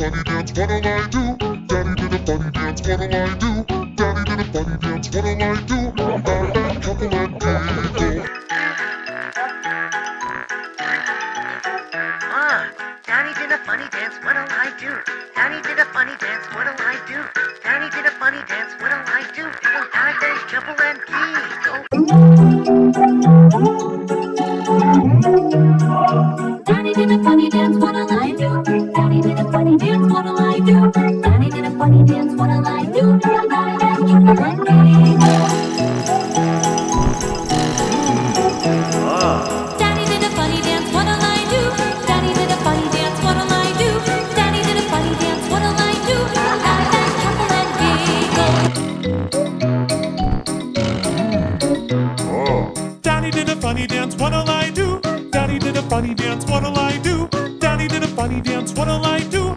funny dance, what'll I do? Daddy did a funny dance, what'll I do? Daddy did a funny dance, what'll I do? Laugh and chuckle and giggle. Daddy did a funny dance, what'll I do? Daddy did a funny dance, what'll I do? Daddy did a funny dance, what'll I do? Laugh and chuckle and giggle. Daddy did a funny dance, what'll I do? Daddy did a funny dance, what'll I do? Daddy did a funny dance, what'll I do? Laugh and chuckle and giggle. Daddy did a funny dance, what'll I do? Daddy did a funny dance, what'll I do? Daddy did a funny dance, what'll I do? Laugh and chuckle and giggle. Daddy did a funny dance, what'll I do? Daddy did a funny dance, what'll I do? Daddy did a funny dance, what'll I do?